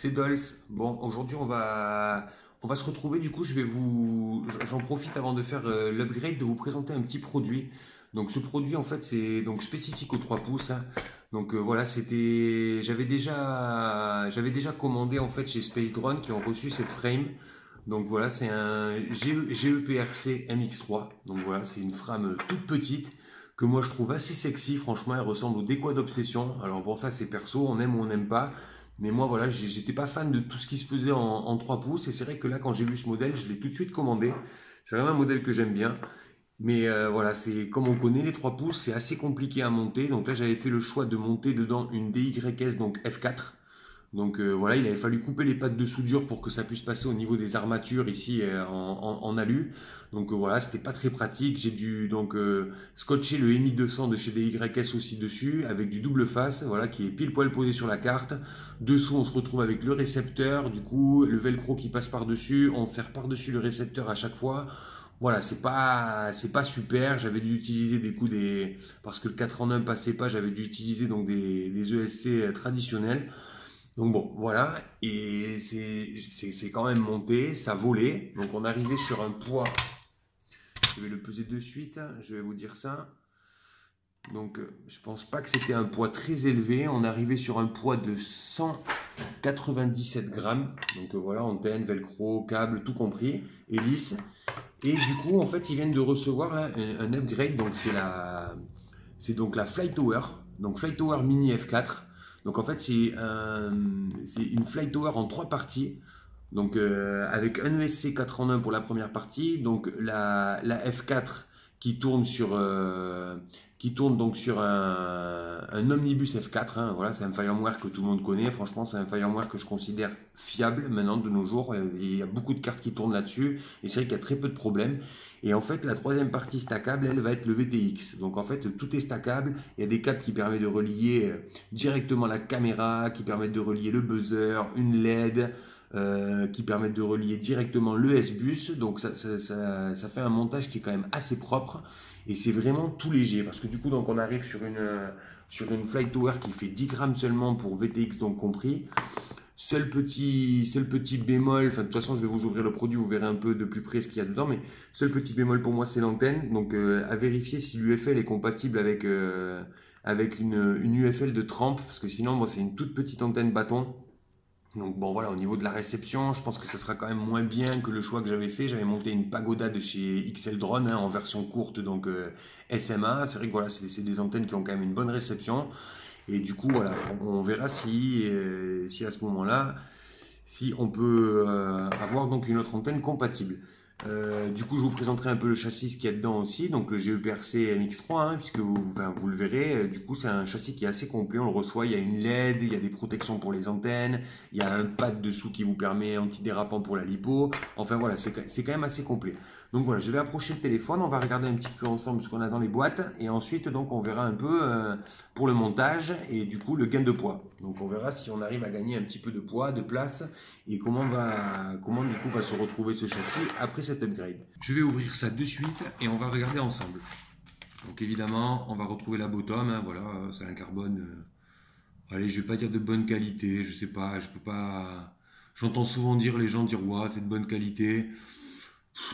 c'est Dols. Bon, aujourd'hui on va se retrouver. Du coup, j'en profite avant de faire l'upgrade de vous présenter un petit produit. Donc, ce produit en fait, c'est donc spécifique aux 3 pouces, hein. Donc voilà, j'avais déjà commandé en fait chez Space Drone qui ont reçu cette frame. Donc voilà, c'est un GEPRC MX3. Donc voilà, c'est une frame toute petite que moi je trouve assez sexy. Franchement, elle ressemble au Déco d'Obsession. Alors bon, ça c'est perso, on aime ou on n'aime pas. Mais moi, voilà, j'étais pas fan de tout ce qui se faisait en 3 pouces. Et c'est vrai que là, quand j'ai vu ce modèle, je l'ai tout de suite commandé. C'est vraiment un modèle que j'aime bien. Mais voilà, c'est comme on connaît les 3 pouces, c'est assez compliqué à monter. Donc là, j'avais fait le choix de monter dedans une DYS, donc F4. Donc voilà, il avait fallu couper les pattes de soudure pour que ça puisse passer au niveau des armatures ici en alu. Donc voilà, c'était pas très pratique. J'ai dû donc scotcher le MI 200 de chez DYS aussi dessus avec du double face, voilà, qui est pile poil posé sur la carte. Dessous, on se retrouve avec le récepteur, du coup, le velcro qui passe par-dessus. On serre par-dessus le récepteur à chaque fois. Voilà, c'est pas super. J'avais dû utiliser parce que le 4 en 1 passait pas, j'avais dû utiliser donc des ESC traditionnels. Donc bon, voilà, et c'est quand même monté, ça volait. Donc on arrivait sur un poids, je vais le peser de suite, je vais vous dire ça. Donc je pense pas que c'était un poids très élevé. On arrivait sur un poids de 197 grammes. Donc voilà, antenne, velcro, câble, tout compris, hélice. Et du coup, en fait, ils viennent de recevoir là, un upgrade. Donc c'est donc la Flight Tower. Donc Flight Tower Mini F4. Donc en fait, c'est une Flight Tower en 3 parties. Donc avec un ESC 4 en 1 pour la première partie. Donc la F4 qui tourne donc sur un omnibus F4, hein. Voilà, c'est un firmware que tout le monde connaît. Franchement, c'est un firmware que je considère fiable maintenant de nos jours. Il y a beaucoup de cartes qui tournent là-dessus et c'est vrai qu'il y a très peu de problèmes. Et en fait, la troisième partie stackable, elle va être le VTX. Donc en fait, tout est stackable. Il y a des câbles qui permettent de relier directement la caméra, qui permettent de relier le buzzer, une LED. Qui permettent de relier directement le S-Bus. Donc ça fait un montage qui est quand même assez propre et c'est vraiment tout léger parce que du coup donc on arrive sur une Flight Tower qui fait 10 grammes seulement pour VTX donc compris. Seul petit bémol, enfin de toute façon je vais vous ouvrir le produit, vous verrez un peu de plus près ce qu'il y a dedans, mais seul petit bémol pour moi c'est l'antenne. Donc à vérifier si l'UFL est compatible avec une UFL de trempe parce que sinon moi c'est une toute petite antenne bâton. Donc bon voilà, au niveau de la réception, je pense que ça sera quand même moins bien que le choix que j'avais fait. J'avais monté une Pagoda de chez XL Drone, hein, en version courte, donc SMA. C'est vrai que voilà, c'est des antennes qui ont quand même une bonne réception. Et du coup voilà, on verra si à ce moment-là, si on peut avoir donc une autre antenne compatible. Du coup, je vous présenterai un peu le châssis ce qu'il y a dedans aussi, donc le GEPRC MX3, hein, puisque vous le verrez. Du coup, c'est un châssis qui est assez complet. On le reçoit, il y a une LED, il y a des protections pour les antennes, il y a un pad dessous qui vous permet antidérapant pour la lipo. Enfin voilà, c'est quand même assez complet. Donc voilà, je vais approcher le téléphone, on va regarder un petit peu ensemble ce qu'on a dans les boîtes, et ensuite donc on verra un peu pour le montage et du coup le gain de poids. Donc on verra si on arrive à gagner un petit peu de poids, de place, et comment du coup va se retrouver ce châssis après cet upgrade. Je vais ouvrir ça de suite et on va regarder ensemble. Donc évidemment, on va retrouver la bottom, hein, voilà, c'est un carbone. Allez, je vais pas dire de bonne qualité, je sais pas, je peux pas. J'entends souvent dire les gens dire ouais, c'est de bonne qualité.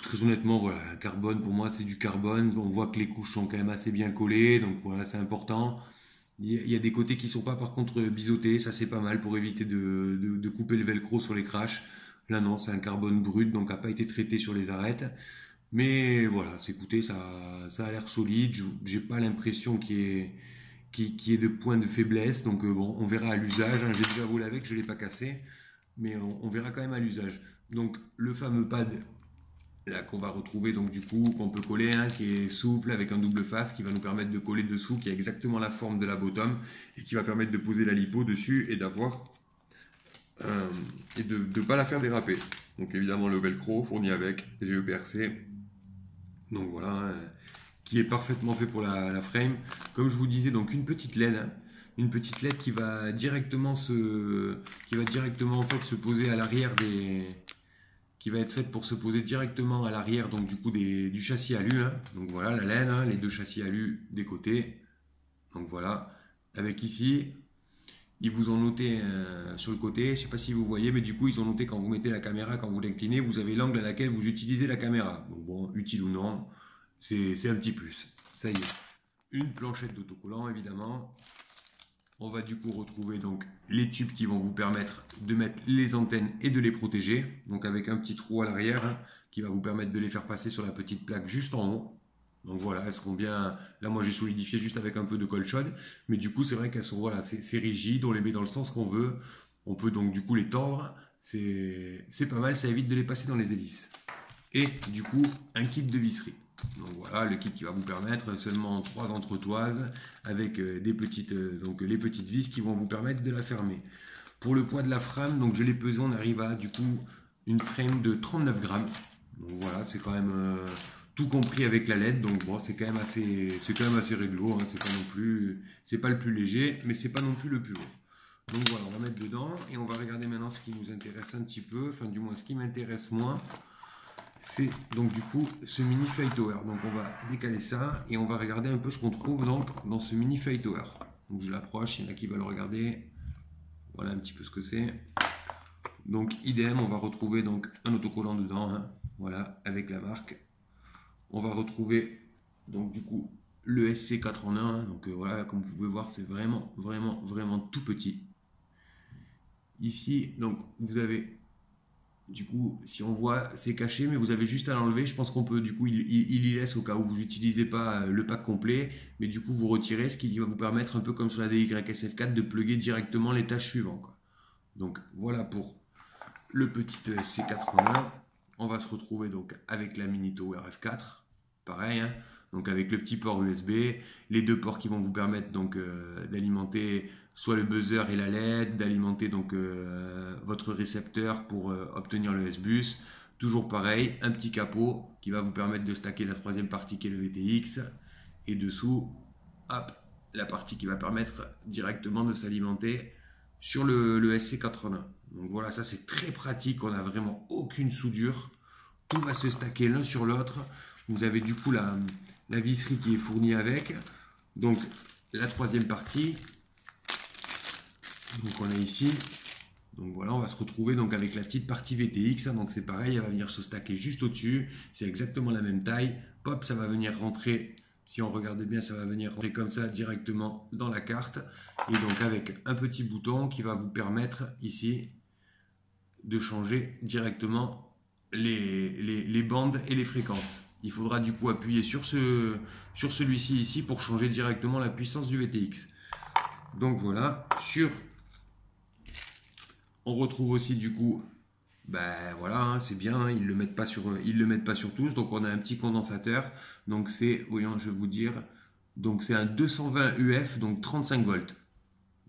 Très honnêtement, voilà, un carbone pour moi c'est du carbone. On voit que les couches sont quand même assez bien collées, donc voilà, c'est important. Il y a des côtés qui sont pas par contre biseautés, ça c'est pas mal pour éviter de couper le velcro sur les crashs. Là non, c'est un carbone brut, donc n'a pas été traité sur les arêtes. Mais voilà, écoutez, ça a l'air solide. J'ai pas l'impression qu'il y ait de points de faiblesse. Donc bon, on verra à l'usage, hein. J'ai déjà volé avec, je l'ai pas cassé, mais on verra quand même à l'usage. Donc le fameux pad là qu'on va retrouver donc du coup qu'on peut coller, hein, qui est souple avec un double face qui va nous permettre de coller dessous, qui a exactement la forme de la bottom et qui va permettre de poser la lipo dessus et d'avoir et de ne pas la faire déraper. Donc évidemment le velcro fourni avec GEPRC, donc voilà, hein, qui est parfaitement fait pour la frame. Comme je vous disais, donc une petite LED, hein, une petite LED qui va directement en fait se poser à l'arrière qui va être faite pour se poser directement à l'arrière donc du coup du châssis alu, hein. Donc voilà la laine, hein, les deux châssis alu des côtés. Donc voilà, avec ici ils vous ont noté sur le côté, je ne sais pas si vous voyez, mais du coup, ils ont noté quand vous mettez la caméra, quand vous l'inclinez, vous avez l'angle à laquelle vous utilisez la caméra. Donc bon, utile ou non, c'est un petit plus. Ça y est. Une planchette d'autocollant, évidemment. On va du coup retrouver donc les tubes qui vont vous permettre de mettre les antennes et de les protéger. Donc avec un petit trou à l'arrière hein, qui va vous permettre de les faire passer sur la petite plaque juste en haut. Donc voilà, elles seront bien. Là, moi, j'ai solidifié juste avec un peu de colle chaude. Mais du coup, c'est vrai qu'elles sont, voilà, c'est rigide. On les met dans le sens qu'on veut. On peut donc du coup les tordre. C'est pas mal. Ça évite de les passer dans les hélices. Et du coup, un kit de visserie. Donc voilà, le kit qui va vous permettre seulement 3 entretoises avec des petites, donc les petites vis qui vont vous permettre de la fermer. Pour le poids de la frame, donc je l'ai pesé, on arrive à du coup une frame de 39 grammes. Donc voilà, c'est quand même tout compris avec la LED. Donc bon, c'est quand même assez réglo. Hein, c'est pas non plus, c'est pas le plus léger, mais c'est pas non plus le plus lourd. Donc voilà, on va mettre dedans et on va regarder maintenant ce qui nous intéresse un petit peu, enfin du moins ce qui m'intéresse moins. C'est donc du coup ce mini fly tower. Donc on va décaler ça et on va regarder un peu ce qu'on trouve donc dans ce mini fly tower. Donc je l'approche, il y en a qui veulent regarder. Voilà un petit peu ce que c'est. Donc idem, on va retrouver donc un autocollant dedans, hein, voilà, avec la marque. On va retrouver donc du coup le SC4 en 1. Hein, donc voilà, comme vous pouvez voir, c'est vraiment tout petit. Ici, donc vous avez du coup, si on voit, c'est caché, mais vous avez juste à l'enlever. Je pense qu'on peut, du coup, il y laisse au cas où vous n'utilisez pas le pack complet. Mais du coup, vous retirez, ce qui va vous permettre, un peu comme sur la DYSF4, de plugger directement les tâches suivantes. Quoi. Donc, voilà pour le petit SC81. On va se retrouver donc avec la Mini Tower F4. Pareil, hein, donc avec le petit port USB. Les deux ports qui vont vous permettre donc d'alimenter soit le buzzer et la LED, d'alimenter donc votre récepteur pour obtenir le S-Bus. Toujours pareil, un petit capot qui va vous permettre de stacker la troisième partie qui est le VTX. Et dessous, hop, la partie qui va permettre directement de s'alimenter sur le SC81. Donc voilà, ça c'est très pratique, on n'a vraiment aucune soudure. Tout va se stacker l'un sur l'autre. Vous avez du coup la visserie qui est fournie avec. Donc la troisième partie. Donc on est ici. Donc voilà, on va se retrouver donc avec la petite partie VTX. Donc c'est pareil, elle va venir se stacker juste au-dessus. C'est exactement la même taille. Pop, ça va venir rentrer. Si on regarde bien, ça va venir rentrer comme ça directement dans la carte. Et donc avec un petit bouton qui va vous permettre ici de changer directement les bandes et les fréquences. Il faudra du coup appuyer sur celui-ci ici pour changer directement la puissance du VTX. Donc voilà, on retrouve aussi du coup, ben voilà, hein, c'est bien, hein, ils le mettent pas sur tous, donc on a un petit condensateur, donc c'est, voyons, je vais vous dire, donc c'est un 220 UF, donc 35 volts.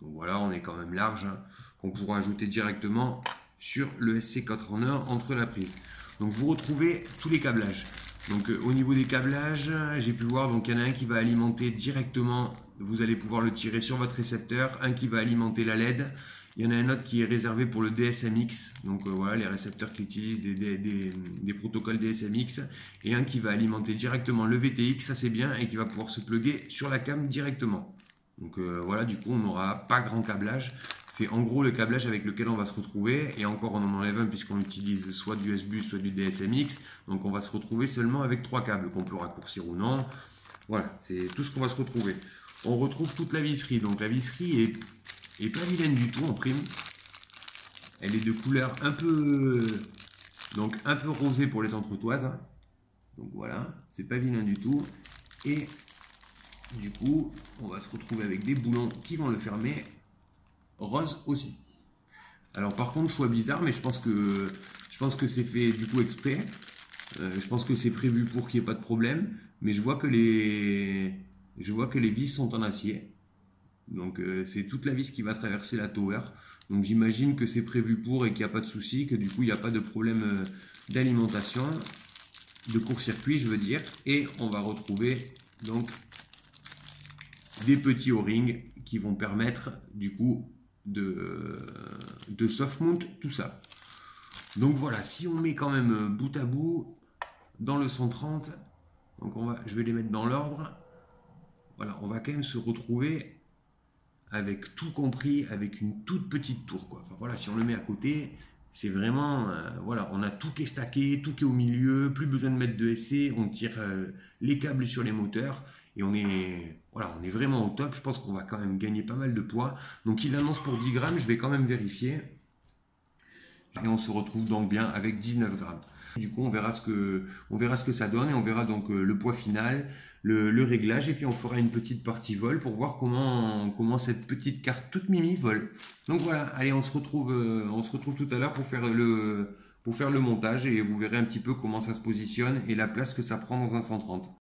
Donc voilà, on est quand même large, hein, qu'on pourra ajouter directement sur le SC4 en 1 entre la prise. Donc vous retrouvez tous les câblages. Donc au niveau des câblages, j'ai pu voir, donc il y en a un qui va alimenter directement, vous allez pouvoir le tirer sur votre récepteur, un qui va alimenter la LED, il y en a un autre qui est réservé pour le DSMX, donc voilà les récepteurs qui utilisent des protocoles DSMX, et un qui va alimenter directement le VTX, ça c'est bien, et qui va pouvoir se plugger sur la cam directement. Donc voilà, du coup on n'aura pas grand câblage. C'est en gros le câblage avec lequel on va se retrouver. Et encore on en enlève un puisqu'on utilise soit du USB soit du DSMX. Donc on va se retrouver seulement avec 3 câbles qu'on peut raccourcir ou non. Voilà, c'est tout ce qu'on va se retrouver. On retrouve toute la visserie. Donc la visserie est pas vilaine du tout en prime. Elle est de couleur un peu rosée pour les entretoises. Donc voilà, c'est pas vilain du tout. Et du coup, on va se retrouver avec des boulons qui vont le fermer, rose aussi. Alors par contre, choix bizarre, mais je pense que c'est fait du coup exprès. Je pense que c'est prévu pour qu'il n'y ait pas de problème, mais je vois que les vis sont en acier. Donc c'est toute la vis qui va traverser la tower. Donc j'imagine que c'est prévu pour et qu'il n'y a pas de souci, que du coup il n'y a pas de problème d'alimentation, de court-circuit je veux dire. Et on va retrouver donc des petits O-rings qui vont permettre du coup de soft mount tout ça. Donc voilà, si on met quand même bout à bout dans le 130, donc je vais les mettre dans l'ordre. Voilà, on va quand même se retrouver avec tout compris, avec une toute petite tour, quoi. Enfin voilà, si on le met à côté, c'est vraiment, voilà, on a tout qui est stacké, tout qui est au milieu, plus besoin de mettre de SC, on tire les câbles sur les moteurs et voilà, on est vraiment au top. Je pense qu'on va quand même gagner pas mal de poids. Donc il annonce pour 10 grammes, je vais quand même vérifier. Et on se retrouve donc bien avec 19 grammes. Du coup, on verra ce que ça donne et on verra donc le poids final, le réglage et puis on fera une petite partie vol pour voir comment cette petite carte toute mimi vole. Donc voilà, allez, on se retrouve tout à l'heure pour faire le montage et vous verrez un petit peu comment ça se positionne et la place que ça prend dans un 130.